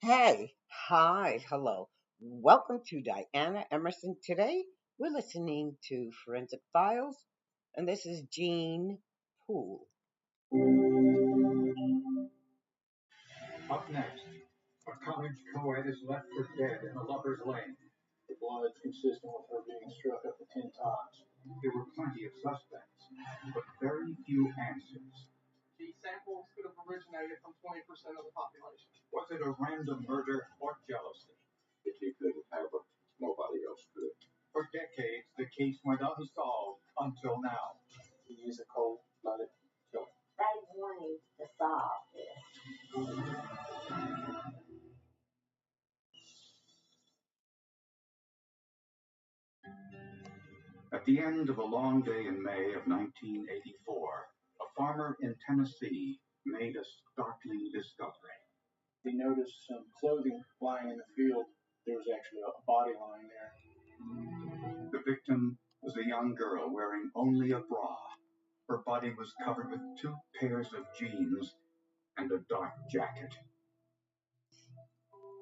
Hey, hi, hello. Welcome to Diana Emerson. Today we're listening to Forensic Files, and this is Jean Poole. Up next, a college co-ed is left for dead in a lover's lane. The blood consistent with her being struck up to 10 times. There were plenty of suspects, but very few answers. The samples could have originated from 20% of the population. Was it a random murder or jealousy? If he couldn't have her, nobody else could. For decades, the case went unsolved until now. He is a cold-blooded killer. They wanted to solve this. At the end of a long day in May of 1984, a farmer in Tennessee made a startling discovery. He noticed some clothing lying in the field. There was actually a body lying there. The victim was a young girl wearing only a bra. Her body was covered with two pairs of jeans and a dark jacket.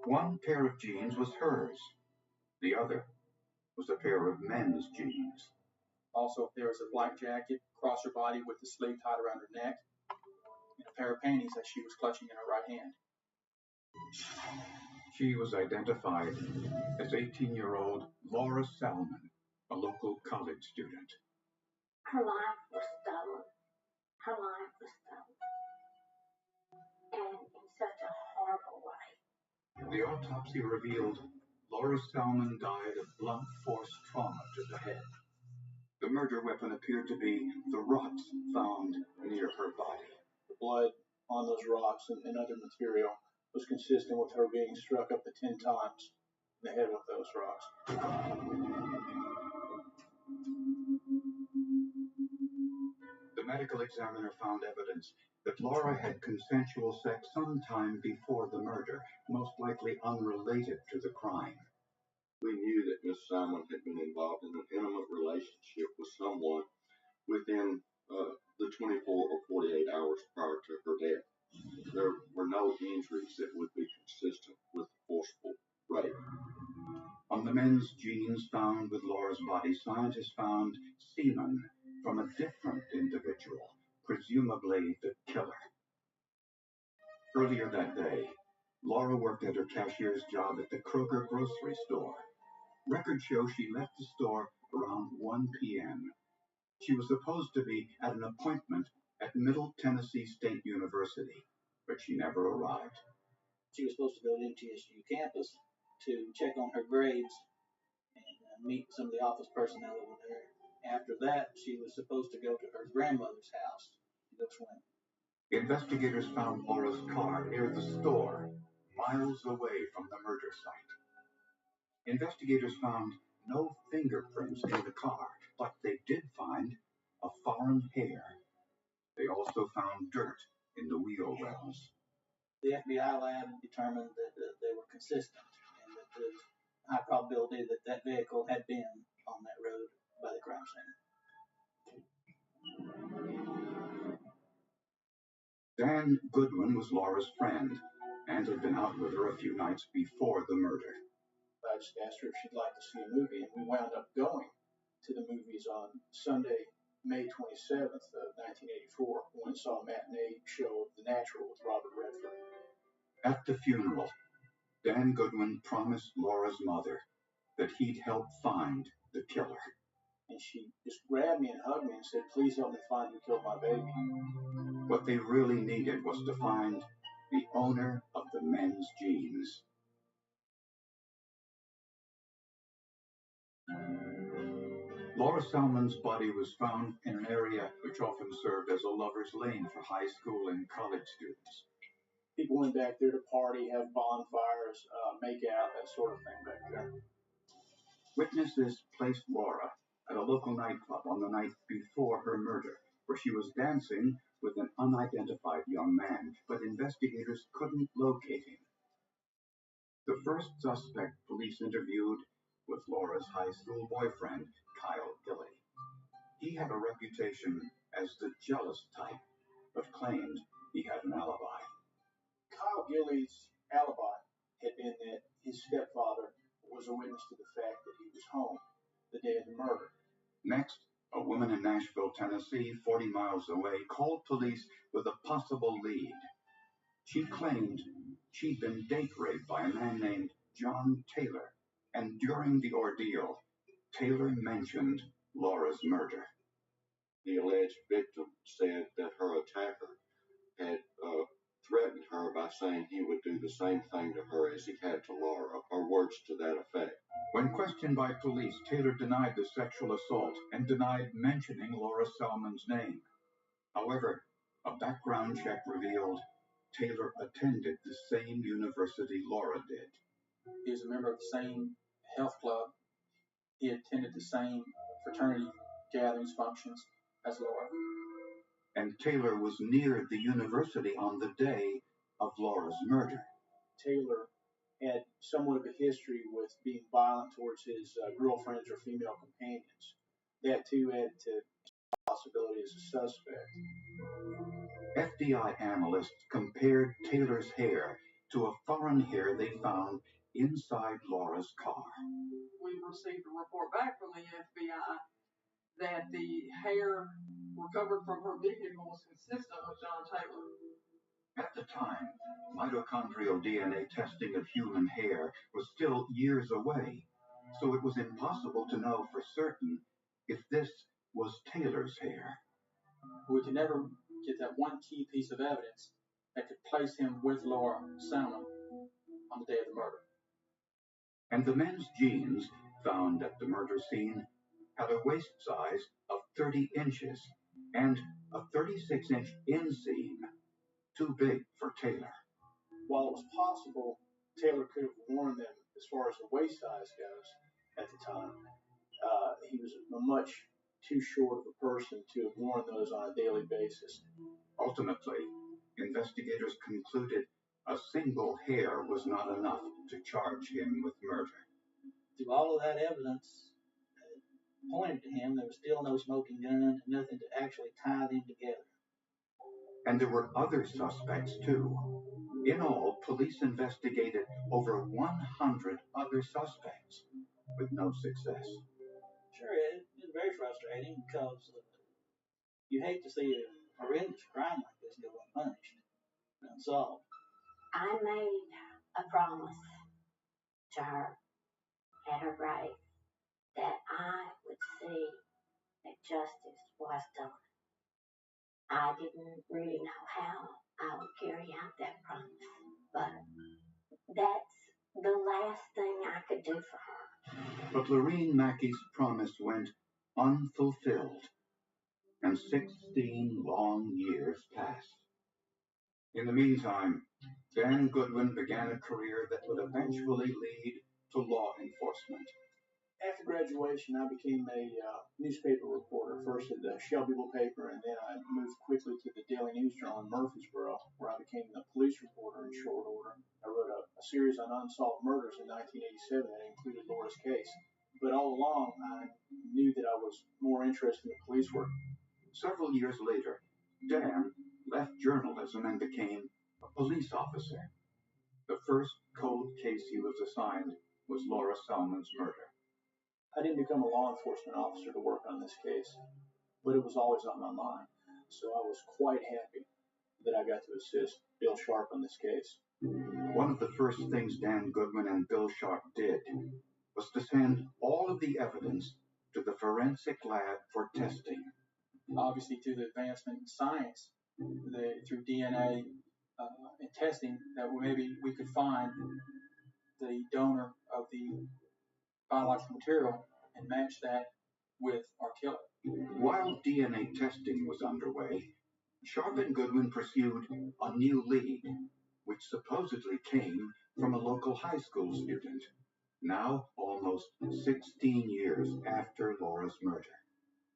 One pair of jeans was hers. The other was a pair of men's jeans. Also, there was a black jacket across her body with the sleeve tied around her neck, and a pair of panties that she was clutching in her right hand. She was identified as 18-year-old Laura Salmon, a local college student. Her life was stolen. Her life was stolen. And in such a horrible way. The autopsy revealed Laura Salmon died of blunt force trauma to the head. The murder weapon appeared to be the rocks found near her body. The blood on those rocks and other material was consistent with her being struck up to 10 times in the head with those rocks. The medical examiner found evidence that Laura had consensual sex sometime before the murder, most likely unrelated to the crime. We knew that Miss Simon had been involved in an intimate relationship with someone within the 24 or 48 hours prior to her death. There were no injuries that would be consistent with forceful rape. On the men's jeans found with Laura's body, scientists found semen from a different individual, presumably the killer. Earlier that day, Laura worked at her cashier's job at the Kroger grocery store. Records show she left the store around 1 p.m. She was supposed to be at an appointment at Middle Tennessee State University, but she never arrived. She was supposed to go to MTSU campus to check on her grades and meet some of the office personnel over there. After that, she was supposed to go to her grandmother's house to go swim. Investigators found Laura's car near the store, miles away from the murder site. Investigators found no fingerprints in the car, but they did find a foreign hair. They also found dirt in the wheel wells. The FBI lab determined that they were consistent and that there's high probability that that vehicle had been on that road by the crime scene. Dan Goodwin was Laura's friend and had been out with her a few nights before the murder. I just asked her if she'd like to see a movie, and we wound up going to the movies on Sunday, May 27th of 1984, when we saw a matinee show of The Natural with Robert Redford. At the funeral, Dan Goodwin promised Laura's mother that he'd help find the killer. And she just grabbed me and hugged me and said, "Please help me find who killed my baby." What they really needed was to find the owner of the men's jeans. Laura Salmon's body was found in an area which often served as a lover's lane for high school and college students. People went back there to party, have bonfires, make out, that sort of thing back there. Witnesses placed Laura at a local nightclub on the night before her murder, where she was dancing with an unidentified young man, but investigators couldn't locate him. The first suspect police interviewed was Laura's high school boyfriend, Kyle Gilley. He had a reputation as the jealous type, but claimed he had an alibi. Kyle Gilley's alibi had been that his stepfather was a witness to the fact that he was home the day of the murder. Next, a woman in Nashville, Tennessee, 40 miles away, called police with a possible lead. She claimed she'd been date raped by a man named John Taylor, and during the ordeal, Taylor mentioned Laura's murder. The alleged victim said that her attacker had threatened her by saying he would do the same thing to her as he had to Laura, or words to that effect. When questioned by police, Taylor denied the sexual assault and denied mentioning Laura Salmon's name. However, a background check revealed Taylor attended the same university Laura did. He was a member of the same health club. He attended the same fraternity gatherings, functions as Laura. And Taylor was near the university on the day of Laura's murder. Taylor had somewhat of a history with being violent towards his girlfriends or female companions. That too added to the possibility as a suspect. FBI analysts compared Taylor's hair to a foreign hair they found inside Laura's car. We received a report back from the FBI that the hair recovered from her vehicle was consistent with John Taylor. At the time, mitochondrial DNA testing of human hair was still years away, so it was impossible to know for certain if this was Taylor's hair. We could never get that one key piece of evidence that could place him with Laura Salmon on the day of the murder. And the men's jeans found at the murder scene had a waist size of 30 inches and a 36-inch inseam, too big for Taylor. While it was possible Taylor could have worn them as far as the waist size goes at the time, he was much too short of a person to have worn those on a daily basis. Ultimately, investigators concluded a single hair was not enough to charge him with murder. Through all of that evidence pointed to him, there was still no smoking gun, nothing to actually tie them together. And there were other suspects, too. In all, police investigated over 100 other suspects, with no success. Sure, it is very frustrating because you hate to see a horrendous crime like this go unpunished, unsolved. I made a promise to her at her grave that I would see that justice was done. I didn't really know how I would carry out that promise, but that's the last thing I could do for her. But Lorene Mackey's promise went unfulfilled, and 16 long years passed. In the meantime, Dan Goodwin began a career that would eventually lead to law enforcement. After graduation, I became a newspaper reporter, first at the Shelbyville paper, and then I moved quickly to the Daily News Journal in Murfreesboro, where I became the police reporter in short order. I wrote a series on unsolved murders in 1987 that included Laura's case. But all along, I knew that I was more interested in police work. Several years later, Dan left journalism and became a police officer. The first cold case he was assigned was Laura Salmon's murder. I didn't become a law enforcement officer to work on this case, but it was always on my mind. So I was quite happy that I got to assist Bill Sharp on this case. One of the first things Dan Goodwin and Bill Sharp did was to send all of the evidence to the forensic lab for testing. Obviously, through the advancement in science, through DNA and testing, that maybe we could find the donor of the biological material and match that with our killer. While DNA testing was underway, Sharp and Goodwin pursued a new lead, which supposedly came from a local high school student, now almost 16 years after Laura's murder.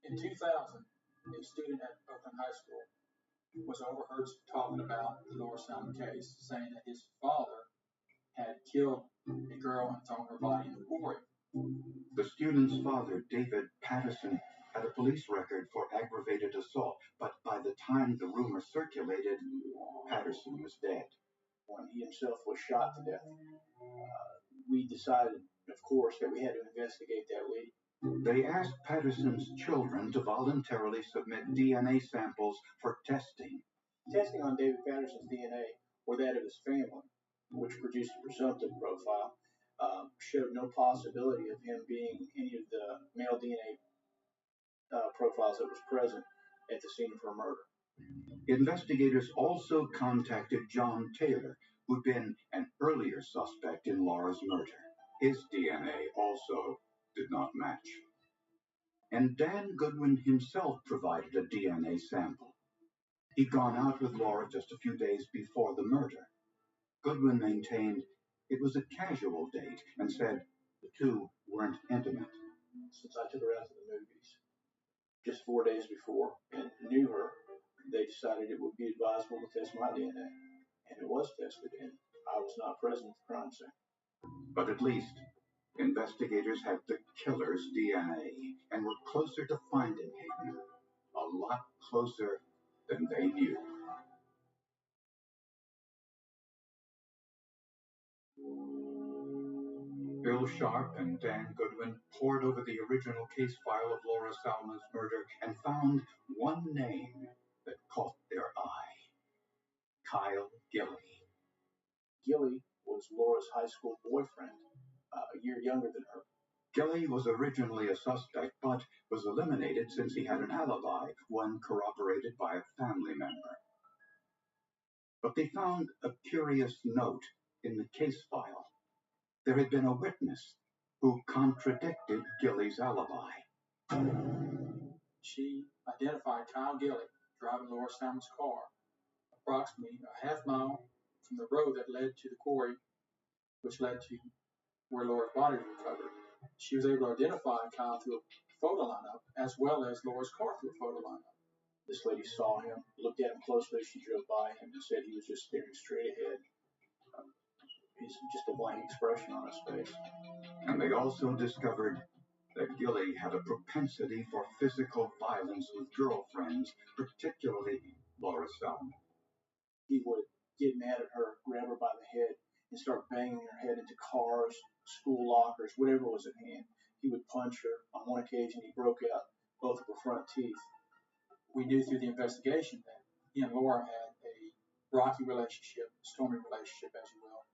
In 2000, a student at Oakland High School was overheard talking about the Laura Salmon case, saying that his father had killed a girl and thrown her body in the quarry. The student's father, David Patterson, had a police record for aggravated assault, but by the time the rumor circulated, Patterson was dead. when he himself was shot to death. We decided, of course, that we had to investigate that lead. They asked Patterson's children to voluntarily submit DNA samples for testing. Testing on David Patterson's DNA or that of his family, which produced a presumptive profile, showed no possibility of him being any of the male DNA profiles that was present at the scene of her murder. Investigators also contacted John Taylor, who'd been an earlier suspect in Laura's murder. His DNA also did not match. And Dan Goodwin himself provided a DNA sample. He'd gone out with Laura just a few days before the murder. Goodwin maintained it was a casual date and said the two weren't intimate. Since I took her out to the movies just 4 days before and knew her, they decided it would be advisable to test my DNA. And it was tested, and I was not present at the crime scene. But at least investigators had the killer's DNA and were closer to finding him. A lot closer than they knew. Bill Sharp and Dan Goodwin pored over the original case file of Laura Salma's murder and found one name that caught their eye. Kyle Gilley. Gilley was Laura's high school boyfriend, a year younger than her. Gilley was originally a suspect, but was eliminated since he had an alibi, one corroborated by a family member. But they found a curious note in the case file. There had been a witness who contradicted Gilley's alibi. She identified Kyle Gilley driving Laura Salmon's car approximately a half mile from the road that led to the quarry, which led to where Laura's body was recovered. She was able to identify Kyle through a photo lineup as well as Laura's car through a photo lineup. This lady saw him, looked at him closely as she drove by him, and said he was just staring straight ahead. He's just a blank expression on his face. And they also discovered that Gilley had a propensity for physical violence with girlfriends, particularly Laura Salmon. He would get mad at her, grab her by the head, and start banging her head into cars, school lockers, whatever was at hand. He would punch her. On one occasion, he broke out both of her front teeth. We knew through the investigation that he and Laura had a rocky relationship, stormy relationship, as you will.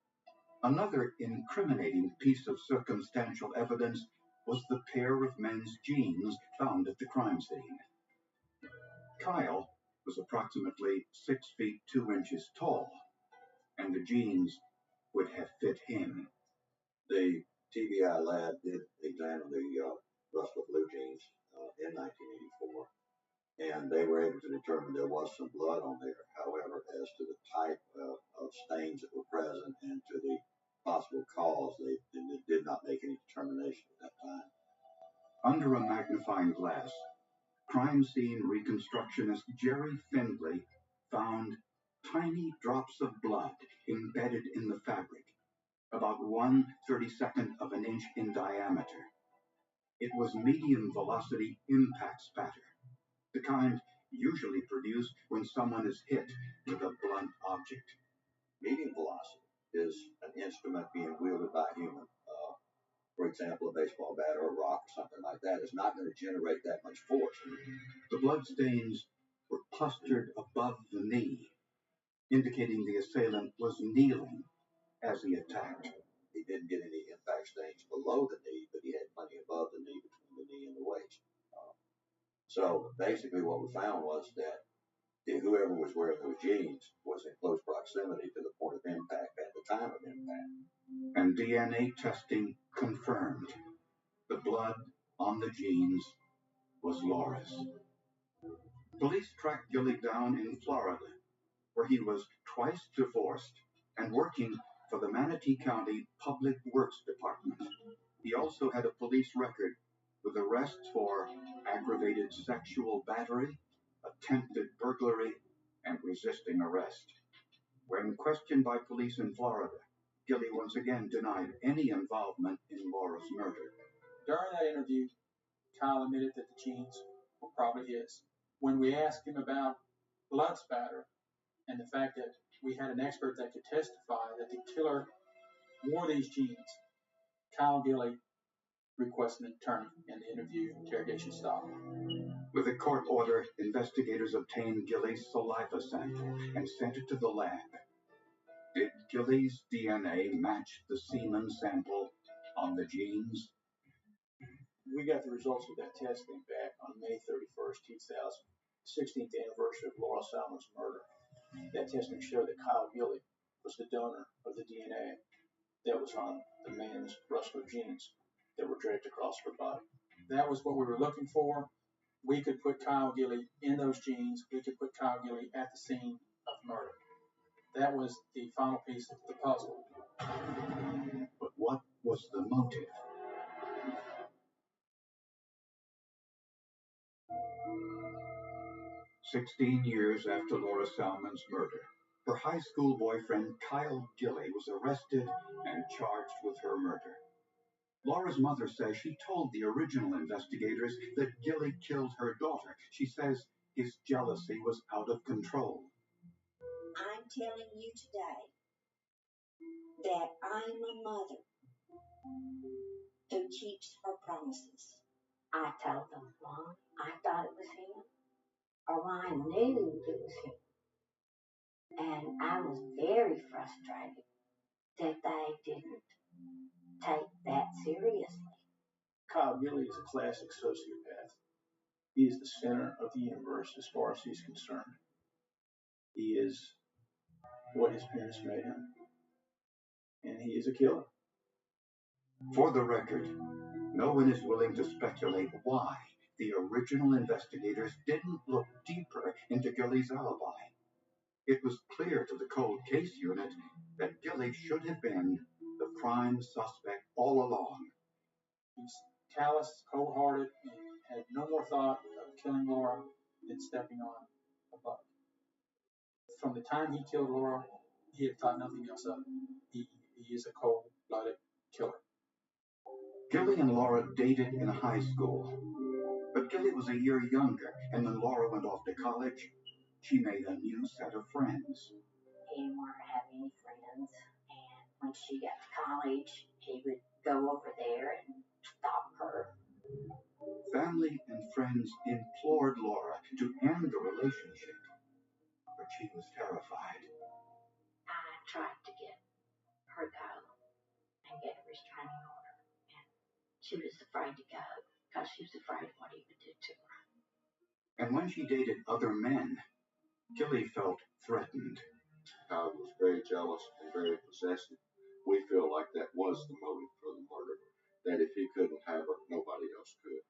Another incriminating piece of circumstantial evidence was the pair of men's jeans found at the crime scene. Kyle was approximately 6 feet 2 inches tall, and the jeans would have fit him. The TBI lab did examine the Russell blue jeans in 1984, and they were able to determine there was some blood on there. However, as to the type of stains that were present and to the possible cause, they did not make any determination at that time. Under a magnifying glass, crime scene reconstructionist Jerry Findlay found tiny drops of blood embedded in the fabric, about 1/32 of an inch in diameter. It was medium velocity impact spatter, the kind usually produced when someone is hit with a blunt object. Medium velocity is an instrument being wielded by a human. For example, a baseball bat or a rock or something like that is not going to generate that much force. The bloodstains were clustered above the knee, indicating the assailant was kneeling as he attacked. He didn't get any impact stains below the knee, but he had plenty above the knee, between the knee and the waist. So basically what we found was that whoever was wearing those jeans was in close proximity to the point of impact at the time of impact. And DNA testing confirmed the blood on the jeans was Laura's. Police tracked Gilley down in Florida, where he was twice divorced and working for the Manatee County Public Works Department. He also had a police record with arrests for aggravated sexual battery, attempted burglary, and resisting arrest. When questioned by police in Florida, Gilley once again denied any involvement in Laura's murder. During that interview, Kyle admitted that the jeans were probably his. When we asked him about blood spatter and the fact that we had an expert that could testify that the killer wore these genes. Kyle Gilley requested an attorney, and the interrogation stopped. With a court order, investigators obtained Gilley's saliva sample and sent it to the lab. Did Gilley's DNA match the semen sample on the genes? We got the results of that testing back on May 31st, 2000, 16th anniversary of Laura Salmon's murder. That testing showed that Kyle Gilley was the donor of the DNA that was on the man's rustler jeans that were draped across her body. That was what we were looking for. We could put Kyle Gilley in those jeans. We could put Kyle Gilley at the scene of murder. That was the final piece of the puzzle. But what was the motive? "16 years after Laura Salmon's murder, her high school boyfriend Kyle Gilley was arrested and charged with her murder. Laura's mother says she told the original investigators that Gilley killed her daughter. She says his jealousy was out of control. I'm telling you today that I'm a mother who keeps her promises. I told them why I thought it was him, or why I knew it was him. And I was very frustrated that they didn't take that seriously. Kyle Gilley is a classic sociopath. He is the center of the universe as far as he's concerned. He is what his parents made him. And he is a killer. For the record, no one is willing to speculate why the original investigators didn't look deeper into Gilley's alibi. It was clear to the cold case unit that Gilley should have been the prime suspect all along. He's callous, cold-hearted, and had no more thought of killing Laura than stepping on a bug. From the time he killed Laura, he had thought nothing else of it. He is a cold-blooded killer. Gilley and Laura dated in high school, but Gilley was a year younger, and when Laura went off to college, she made a new set of friends. He didn't want her to have any friends, and when she got to college, he would go over there and stalk her. Family and friends implored Laura to end the relationship, but she was terrified. I tried to get her go and get a restraining order, and she was afraid to go because she was afraid of what he would do to her. And when she dated other men, Gilley felt threatened. Kyle was very jealous and very possessive. We feel like that was the motive for the murder, that if he couldn't have her, nobody else could.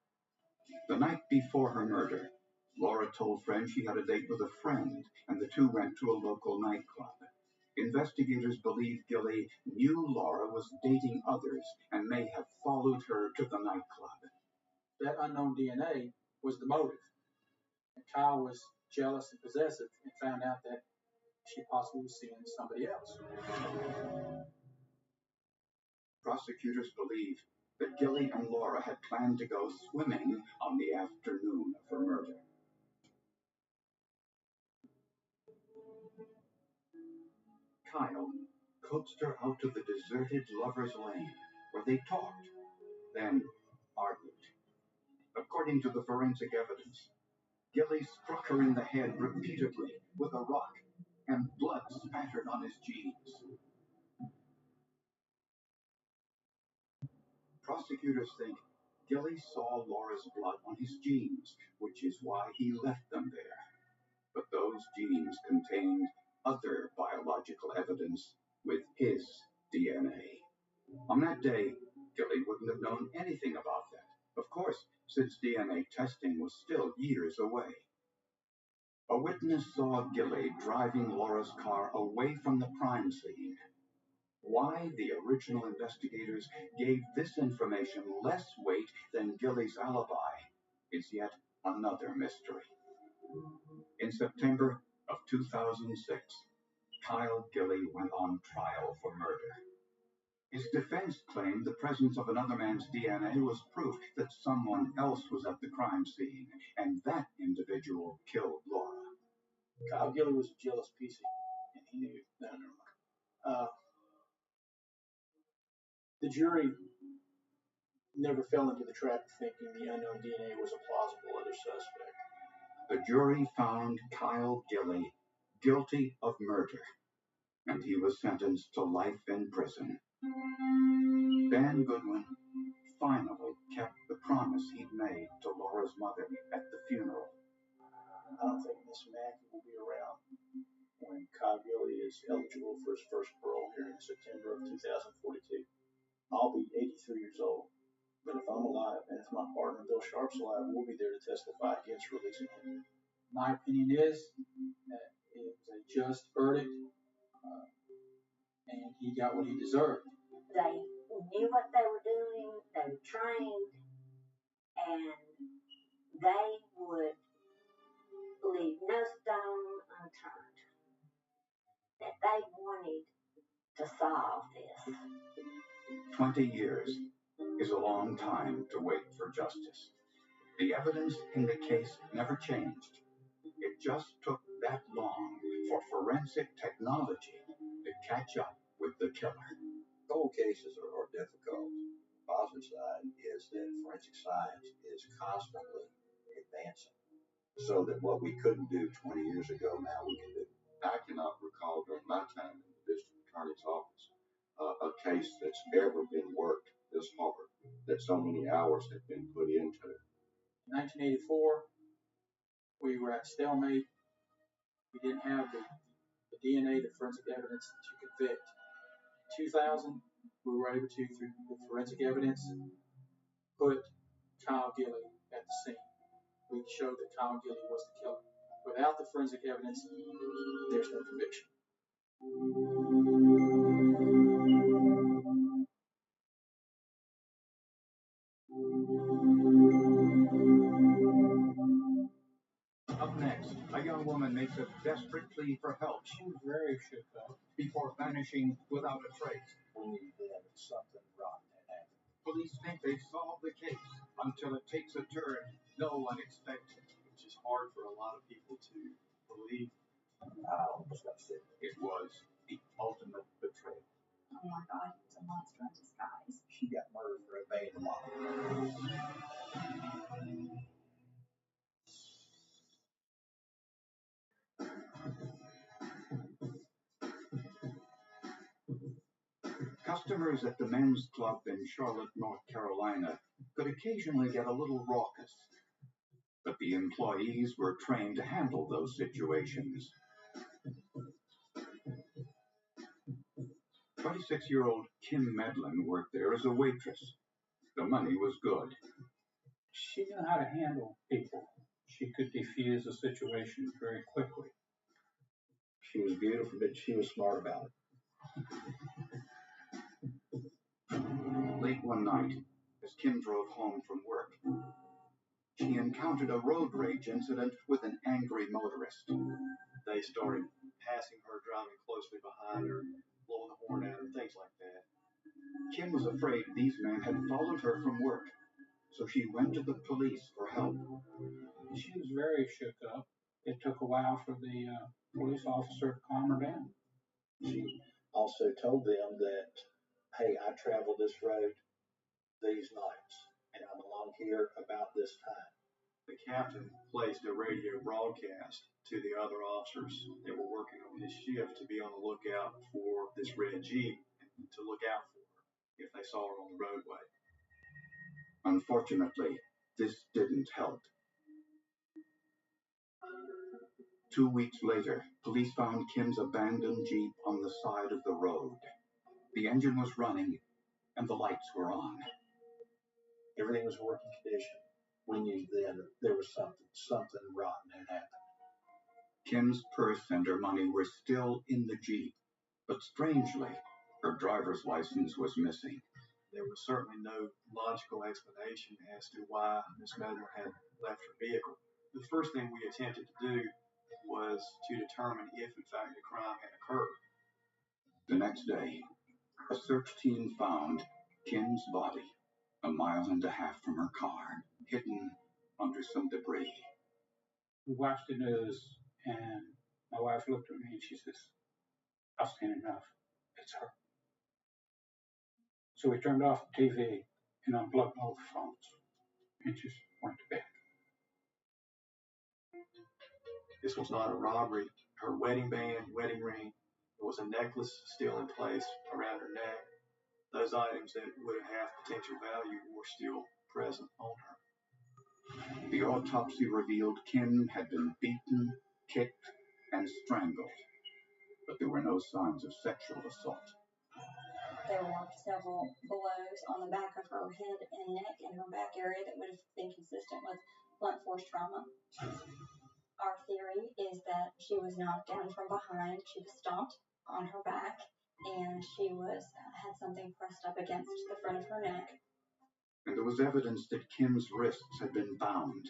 The night before her murder, Laura told friends she had a date with a friend, and the two went to a local nightclub. Investigators believe Gilley knew Laura was dating others and may have followed her to the nightclub. That unknown DNA was the motive. And Kyle was jealous and possessive and found out that she possibly was seeing somebody else. Prosecutors believe that Gilley and Laura had planned to go swimming on the afternoon of her murder. Kyle coaxed her out to the deserted Lover's Lane, where they talked, then argued. According to the forensic evidence, Gilley struck her in the head repeatedly with a rock, and blood spattered on his jeans. Prosecutors think Gilley saw Laura's blood on his jeans, which is why he left them there. But those jeans contained other biological evidence with his DNA. On that day, Gilley wouldn't have known anything about that, of course, since DNA testing was still years away. A witness saw Gilley driving Laura's car away from the crime scene. Why the original investigators gave this information less weight than Gilley's alibi is yet another mystery. In September of 2006, Kyle Gilley went on trial for murder. His defense claimed the presence of another man's DNA was proof that someone else was at the crime scene, and that individual killed Laura. Kyle Gilley was a jealous PC, And he knew. No, never mind. The jury never fell into the trap of thinking the unknown DNA was a plausible other suspect. The jury found Kyle Gilley guilty of murder, and he was sentenced to life in prison. Dan Goodwin finally kept the promise he'd made to Laura's mother at the funeral. I don't think Miss Mackey will be around when Kyle Gilley is eligible for his first parole hearing in September of 2042. I'll be 83 years old, but if I'm alive and if my partner Bill Sharp's alive, we'll be there to testify against releasing him. My opinion is that it was a just verdict, and he got what he deserved. They knew what they were doing, they were trained, and they would leave no stone unturned. That they wanted to solve this. 20 years is a long time to wait for justice. The evidence in the case never changed. It just took that long for forensic technology to catch up with the killer. Cold cases are difficult. The positive side is that forensic science is constantly advancing, so that what we couldn't do 20 years ago, now we can do. I cannot recall during my time in the district attorney's office a case that's ever been worked this hard, that so many hours have been put into it. In 1984, we were at stalemate. We didn't have the DNA, the forensic evidence to convict. In 2000, we were able to, through the forensic evidence, put Kyle Gilley at the scene. We showed that Kyle Gilley was the killer. Without the forensic evidence, there's no conviction. Up next, a young woman makes a desperate plea for help. She was very shook up. Before vanishing without a trace. We knew then that something rotten had happened. Police think they've solved the case until it takes a turn no one expected. Which is hard for a lot of people to believe. I almost got sick. It was the ultimate betrayal. Oh my God, it's a monster in disguise. She got murdered for obeying the law. Customers at the men's club in Charlotte, North Carolina could occasionally get a little raucous, but the employees were trained to handle those situations. 26-year-old Kim Medlin worked there as a waitress. The money was good. She knew how to handle people. She could defuse a situation very quickly. She was beautiful, but she was smart about it. Late one night, as Kim drove home from work, she encountered a road rage incident with an angry motorist. They started passing her, driving closely behind her, blowing the horn at her, things like that. Kim was afraid these men had followed her from work, so she went to the police for help. She was very shook up. It took a while for the police officer to calm her down. She also told them that, hey, I travel this road these nights, and I'm along here about this time. The captain placed a radio broadcast to the other officers that were working on his shift to be on the lookout for this red Jeep and to look out for her if they saw her on the roadway. Unfortunately, this didn't help. 2 weeks later, police found Kim's abandoned Jeep on the side of the road. The engine was running, and the lights were on. Everything was working condition. We knew then that there was something rotten had happened. Kim's purse and her money were still in the Jeep, but strangely, her driver's license was missing. There was certainly no logical explanation as to why Miss Medler had left her vehicle. The first thing we attempted to do was to determine if, in fact, a crime had occurred. The next day, a search team found Kim's body 1.5 miles from her car, hidden under some debris. We watched the news, and my wife looked at me and she says, I've seen enough. It's her. So we turned off the TV and unplugged all the phones and just went to bed. This was not a robbery. Her wedding band, wedding ring, there was a necklace still in place around her neck. Those items that would have potential value were still present on her. The autopsy revealed Kim had been beaten, kicked, and strangled, but there were no signs of sexual assault. There were several blows on the back of her head and neck and her back area that would have been consistent with blunt force trauma. Our theory is that she was knocked down from behind, she was stomped on her back, and she had something pressed up against the front of her neck. And there was evidence that Kim's wrists had been bound,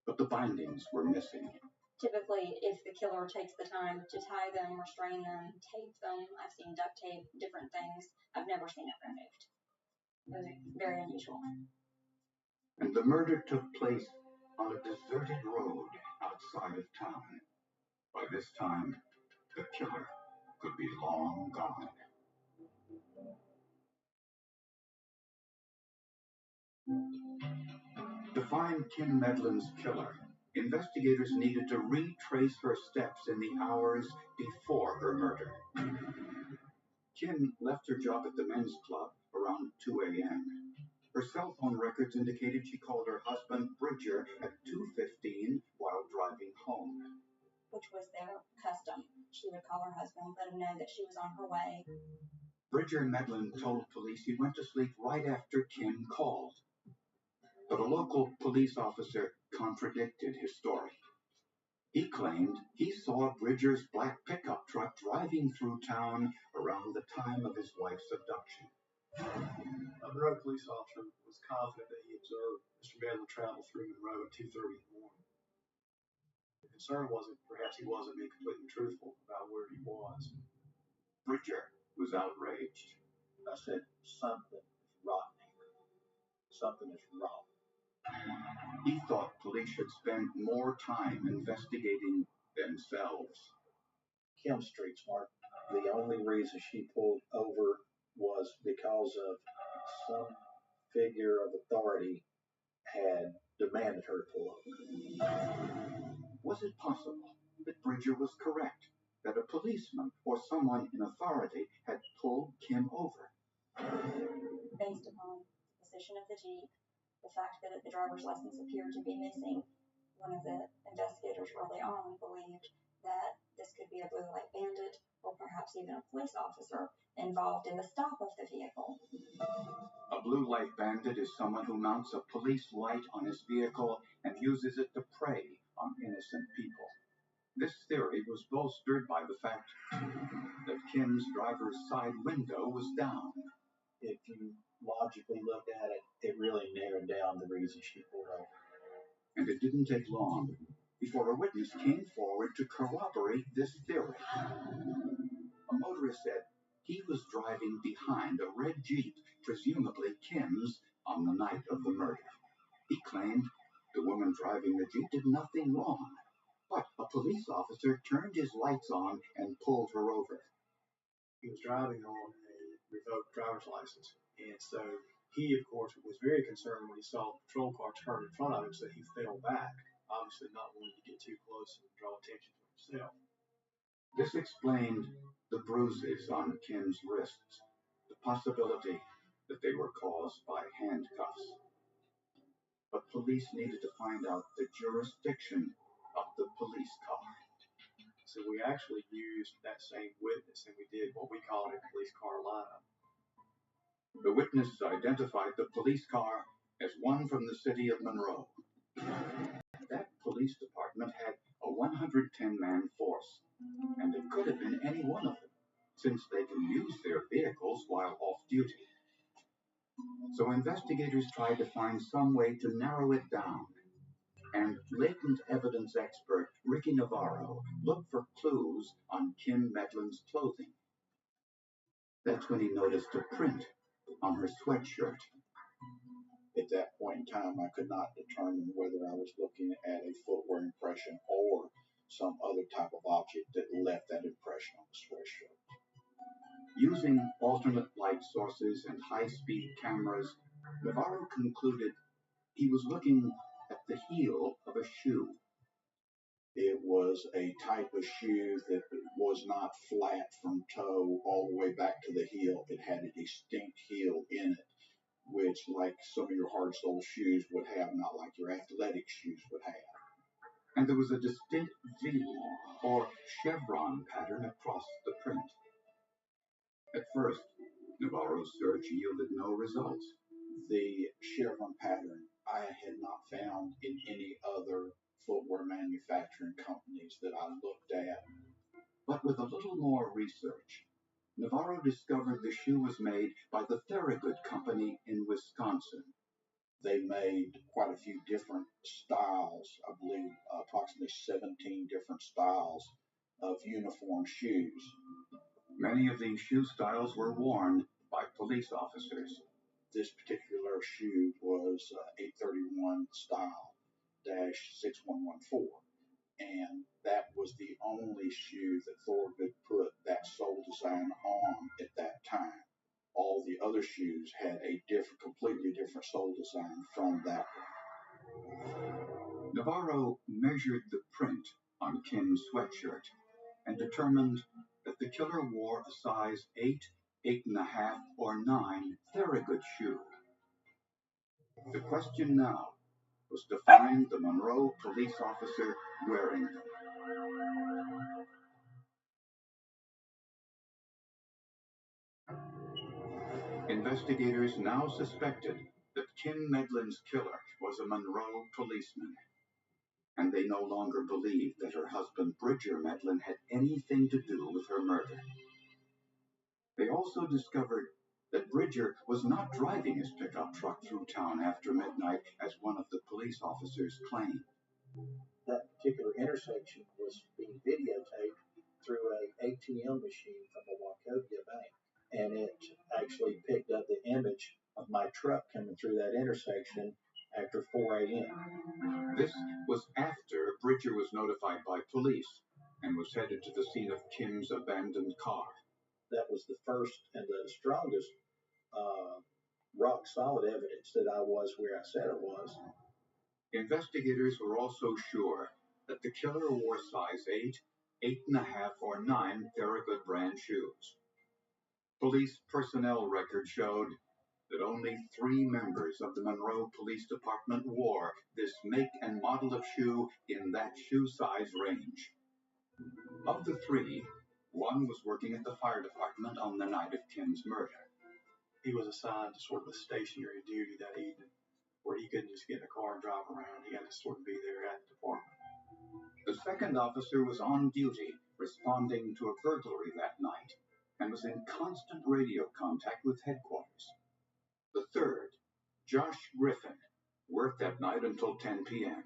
but the bindings were missing. Typically, if the killer takes the time to tie them, restrain them, tape them, I've seen duct tape, different things. I've never seen it removed. It was very unusual. And the murder took place on a deserted road outside of town. By this time, the killer could be long gone. To find Kim Medlin's killer, investigators needed to retrace her steps in the hours before her murder. Kim left her job at the men's club around 2 a.m. Her cell phone records indicated she called her husband Bridger at 2:15 while driving home. Which was their custom. She would call her husband, let him know that she was on her way. Bridger Medlin told police he went to sleep right after Kim called. But a local police officer contradicted his story. He claimed he saw Bridger's black pickup truck driving through town around the time of his wife's abduction. A Monroe police officer was confident that he observed Mr. Medlin travel through Monroe at 2:30 in the morning. The concern wasn't perhaps he wasn't being completely truthful about where he was. Bridger was outraged. I said, something is rotten here. Something is wrong. He thought police should spend more time investigating themselves. Kim's street smart. The only reason she pulled over was because of some figure of authority had demanded her to pull over. Was it possible that Bridger was correct, that a policeman or someone in authority had pulled Kim over? Based upon the position of the Jeep, the fact that the driver's license appeared to be missing, one of the investigators early on believed that this could be a blue light bandit or perhaps even a police officer involved in the stop of the vehicle. A blue light bandit is someone who mounts a police light on his vehicle and uses it to prey on innocent people. This theory was bolstered by the fact that Kim's driver's side window was down. If you logically looked at it, it really narrowed down the reason she pulled over. And it didn't take long before a witness came forward to corroborate this theory. A motorist said he was driving behind a red Jeep, presumably Kim's, on the night of the murder. He claimed the woman driving the Jeep did nothing wrong, but a police officer turned his lights on and pulled her over. He was driving on a revoked driver's license, and so he, of course, was very concerned when he saw the patrol car turn in front of him, so he fell back, obviously not wanting to get too close and draw attention to himself. This explained the bruises on Kim's wrists, the possibility that they were caused by handcuffs. But police needed to find out the jurisdiction of the police car. So we actually used that same witness, and we did what we called a police car lineup. The witness identified the police car as one from the city of Monroe. That police department had a 110-man force, and it could have been any one of them, since they can use their vehicles while off-duty. So investigators tried to find some way to narrow it down, and latent evidence expert Ricky Navarro looked for clues on Kim Medlin's clothing. That's when he noticed a print on her sweatshirt. At that point in time, I could not determine whether I was looking at a footwear impression or some other type of object that left that impression on the sweatshirt. Using alternate light sources and high-speed cameras, Navarro concluded he was looking at the heel of a shoe. It was a type of shoe that was not flat from toe all the way back to the heel. It had a distinct heel in it, which, like some of your hard-soled shoes would have, not like your athletic shoes would have. And there was a distinct V or chevron pattern across the print. At first, Navarro's search yielded no results. The chevron pattern I had not found in any other footwear manufacturing companies that I looked at. But with a little more research, Navarro discovered the shoe was made by the Thorogood Company in Wisconsin. They made quite a few different styles, I believe approximately 17 different styles of uniform shoes. Many of these shoe styles were worn by police officers. This particular shoe was 831 style -6114, and that was the only shoe that Thorogood put that sole design on at that time. All the other shoes had a completely different sole design from that one. Navarro measured the print on Kim's sweatshirt and determined that the killer wore a size 8, 8.5, or 9 Thorogood shoe. The question now was to find the Monroe police officer wearing them. Investigators now suspected that Kim Medlin's killer was a Monroe policeman, and they no longer believed that her husband Bridger Medlin had anything to do with her murder. They also discovered that Bridger was not driving his pickup truck through town after midnight as one of the police officers claimed. That particular intersection was being videotaped through an ATM machine from the Wachovia Bank, and it actually picked up the image of my truck coming through that intersection after 4 a.m. This was after Bridger was notified by police and was headed to the scene of Kim's abandoned car. That was the first and the strongest rock solid evidence that I was where I said it was. Investigators were also sure that the killer wore size 8, 8.5, or 9 Thorogood brand shoes. Police personnel records showed that only 3 members of the Monroe Police Department wore this make and model of shoe in that shoe size range. Of the 3, one was working at the fire department on the night of Kim's murder. He was assigned to sort of a stationary duty that evening, where he couldn't just get in a car and drive around. He had to sort of be there at the department. The second officer was on duty, responding to a burglary that night, and was in constant radio contact with headquarters. The third, Josh Griffin, worked that night until 10 p.m.,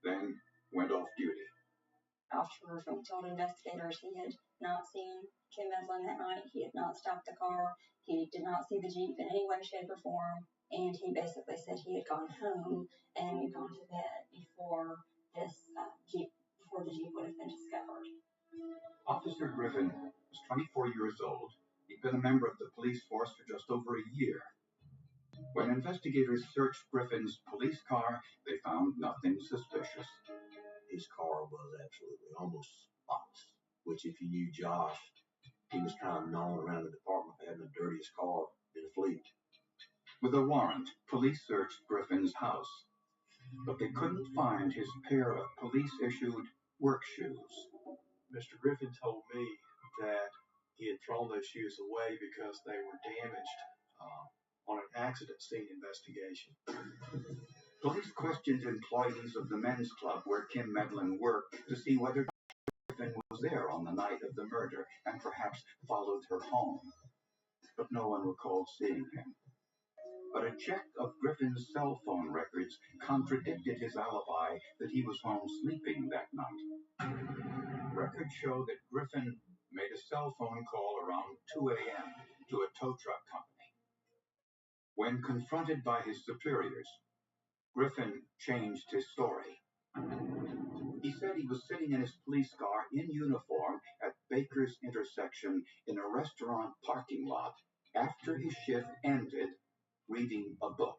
then went off duty. Officer Griffin told investigators he had not seen Kim Medlin that night. He had not stopped the car. He did not see the Jeep in any way, shape, or form. And he basically said he had gone home and had gone to bed before the Jeep would have been discovered. Officer Griffin was 24 years old. He'd been a member of the police force for just over a year. When investigators searched Griffin's police car, they found nothing suspicious. His car was absolutely almost spotless, which if you knew Josh, he was kind of known around the department for having the dirtiest car in the fleet. With a warrant, police searched Griffin's house, but they couldn't find his pair of police-issued work shoes. Mr. Griffin told me that he had thrown those shoes away because they were damaged on an accident scene investigation. Police questioned employees of the men's club where Kim Medlin worked to see whether Griffin was there on the night of the murder and perhaps followed her home, but no one recalled seeing him. But a check of Griffin's cell phone records contradicted his alibi that he was home sleeping that night. Records show that Griffin made a cell phone call around 2 a.m. to a tow truck company. When confronted by his superiors, Griffin changed his story. He said he was sitting in his police car in uniform at Baker's intersection in a restaurant parking lot after his shift ended, reading a book.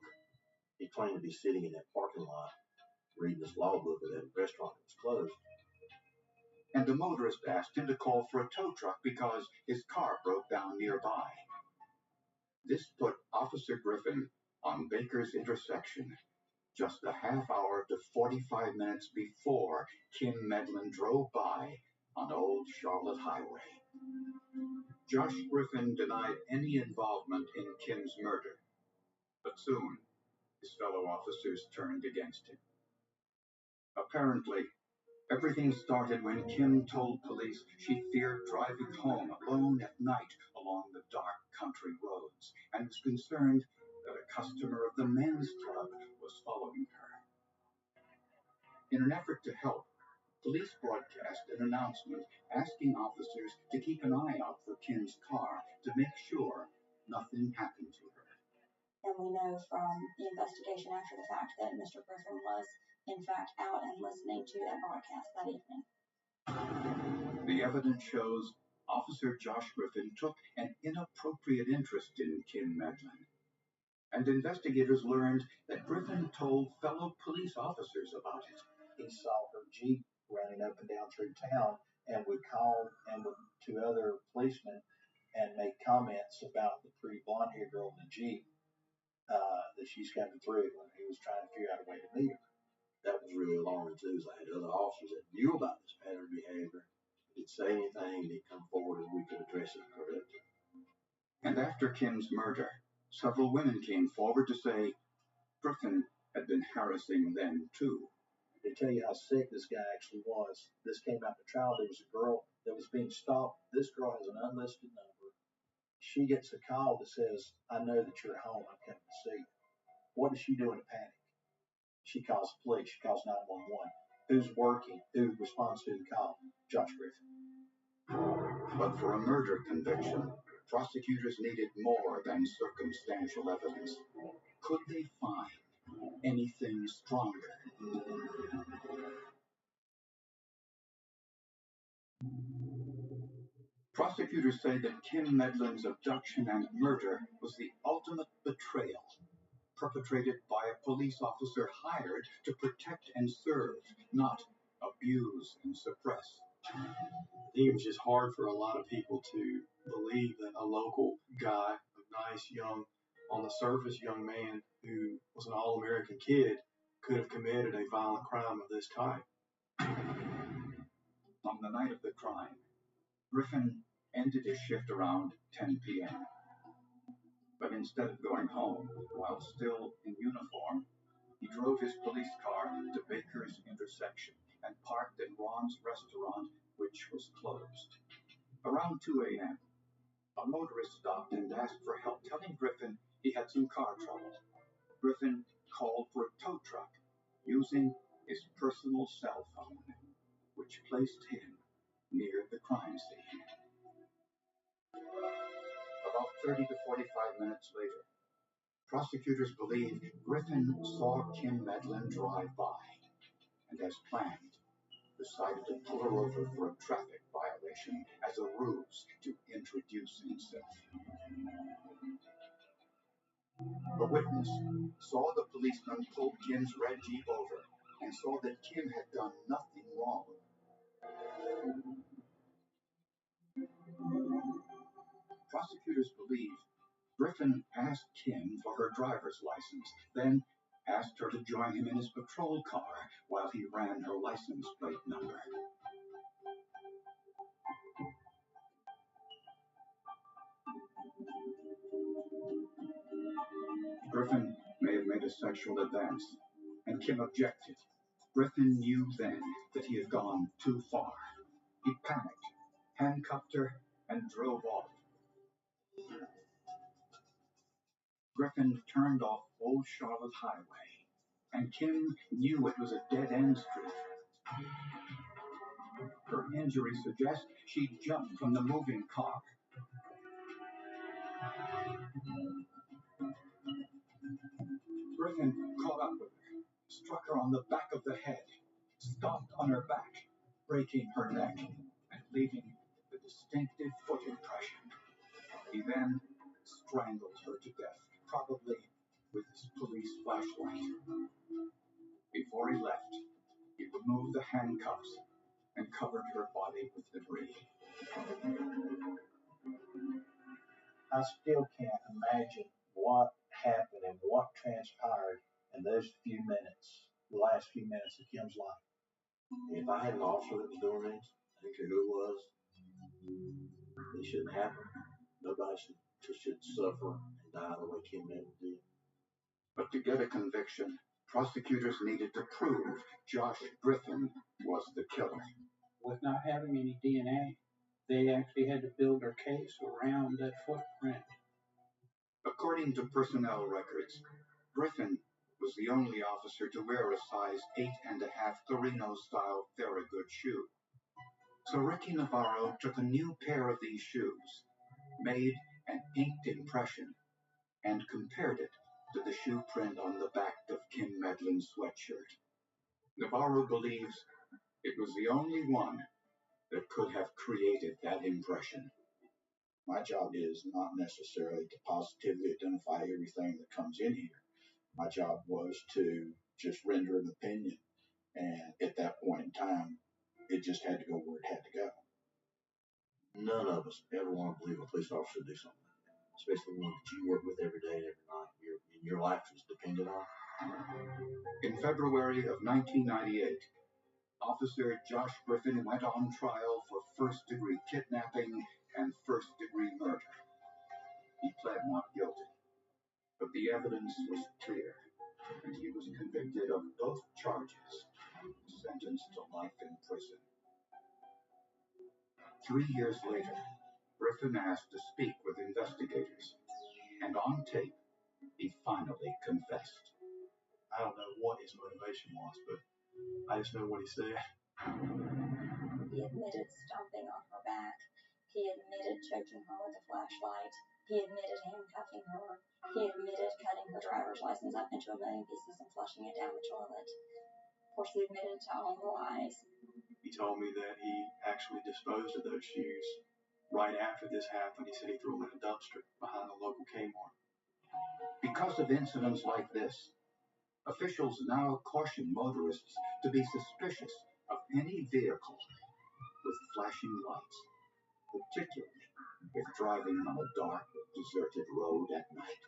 He claimed to be sitting in that parking lot reading his law book at that restaurant that was closed. And the motorist asked him to call for a tow truck because his car broke down nearby. This put Officer Griffin on Baker's intersection just a half hour to 45 minutes before Kim Medlin drove by on Old Charlotte Highway. Josh Griffin denied any involvement in Kim's murder, but soon his fellow officers turned against him. Apparently, everything started when Kim told police she feared driving home alone at night along the dark country roads and was concerned that a customer of the men's club was following her. In an effort to help, police broadcast an announcement asking officers to keep an eye out for Kim's car to make sure nothing happened to her. And we know from the investigation after the fact that Mr. Griffin was, in fact, out and listening to that broadcast that evening. The evidence shows Officer Josh Griffin took an inappropriate interest in Kim Medlin. And investigators learned that Griffin told fellow police officers about it. He saw her Jeep running up and down through town and would call to other policemen and make comments about the pretty blonde-haired girl in the Jeep that she's coming through when he was trying to figure out a way to meet her. That was really alarming too. So I had other officers that knew about this pattern of behavior. They'd say anything, they'd come forward and we could address it correctly. And after Kim's murder, several women came forward to say Griffin had been harassing them too. To tell you how sick this guy actually was, this came out in the trial. There was a girl that was being stalked. This girl has an unlisted number. She gets a call that says, "I know that you're at home. I'm coming to see you." What does she do in a panic? She calls the police. She calls 911. Who's working? Who responds to the call? Josh Griffin. But for a murder conviction, prosecutors needed more than circumstantial evidence. Could they find anything stronger? Prosecutors say that Kim Medlin's abduction and murder was the ultimate betrayal, perpetrated by a police officer hired to protect and serve, not abuse and suppress. I think it was just hard for a lot of people to believe that a local guy, a nice young, on the surface young man who was an all-American kid, could have committed a violent crime of this type. On the night of the crime, Griffin ended his shift around 10 p.m. But instead of going home while still in uniform, he drove his police car to Baker's intersection and parked at Ron's restaurant, which was closed. Around 2 a.m., a motorist stopped and asked for help, telling Griffin he had some car trouble. Griffin called for a tow truck using his personal cell phone, which placed him near the crime scene. About 30 to 45 minutes later, prosecutors believe Griffin saw Kim Medlin drive by and, as planned, decided to pull her over for a traffic violation as a ruse to introduce himself. A witness saw the policeman pull Kim's red Jeep over and saw that Kim had done nothing wrong. Prosecutors believe Griffin asked Kim for her driver's license, then asked her to join him in his patrol car while he ran her license plate number. Griffin may have made a sexual advance, and Kim objected. Griffin knew then that he had gone too far. He panicked, handcuffed her, and drove off. Griffin turned off Old Charlotte Highway, and Kim knew it was a dead-end street. Her injuries suggest she jumped from the moving car. Griffin caught up with her, struck her on the back of the head, stomped on her back, breaking her neck and leaving the distinctive foot impression. He then strangled her to death, probably with his police flashlight. Before he left, he removed the handcuffs and covered her body with debris. I still can't imagine what happened and what transpired in those few minutes, the last few minutes of Kim's life. If I had an officer that was doing this, I don't care who it was, it shouldn't happen. Nobody should suffer and die the way Kim Edmonds did. But to get a conviction, prosecutors needed to prove Josh Griffin was the killer. With not having any DNA, they actually had to build their case around that footprint. According to personnel records, Griffin was the only officer to wear a size 8.5 Torino-style Thorogood shoe. So Ricky Navarro took a new pair of these shoes, made an inked impression, and compared it to the shoe print on the back of Kim Medlin's sweatshirt. Navarro believes it was the only one that could have created that impression. My job is not necessarily to positively identify everything that comes in here. My job was to just render an opinion. And at that point in time, it just had to go where it had to go. None of us ever want to believe a police officer do something like that, especially one that you work with every day and every night. Your life is dependent on. In February of 1998, Officer Josh Griffin went on trial for first-degree kidnapping and first-degree murder. He pled not guilty, but the evidence was clear, and he was convicted of both charges, sentenced to life in prison. 3 years later, Griffin asked to speak with investigators, and on tape, he finally confessed. I don't know what his motivation was, but I just know what he said. He admitted stomping on her back. He admitted choking her with a flashlight. He admitted handcuffing her. He admitted cutting her driver's license up into a million pieces and flushing it down the toilet. Of course, he admitted to all the lies. He told me that he actually disposed of those shoes right after this happened. He said he threw them in a dumpster behind the local Kmart. Because of incidents like this, officials now caution motorists to be suspicious of any vehicle with flashing lights, particularly if driving on a dark, deserted road at night.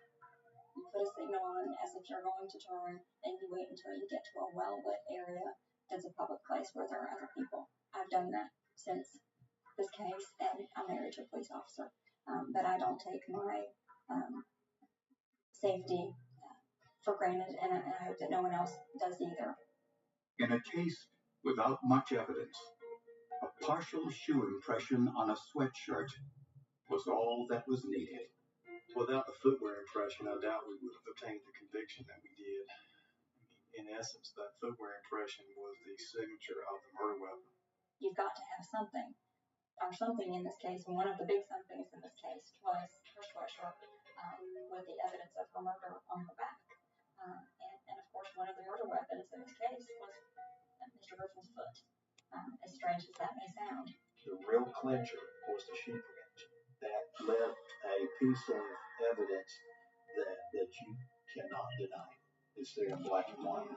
You put a signal on as if you're going to turn, and you wait until you get to a well-lit area that's a public place where there are other people. I've done that since this case, and I'm married to a police officer. But I don't take my safety for granted, and I hope that no one else does either. In a case without much evidence, a partial shoe impression on a sweatshirt was all that was needed. Without the footwear impression, I doubt we would have obtained the conviction that we did. In essence, that footwear impression was the signature of the murder weapon. You've got to have something, or something in this case, and one of the big somethings in this case was her sweatshirt with the evidence of her murder on her back. And of course, one of the murder weapons in this case was Mr. Griffin's foot, as strange as that may sound. The real clincher was the shoe print. That left a piece of evidence that you cannot deny. It's there in black and white.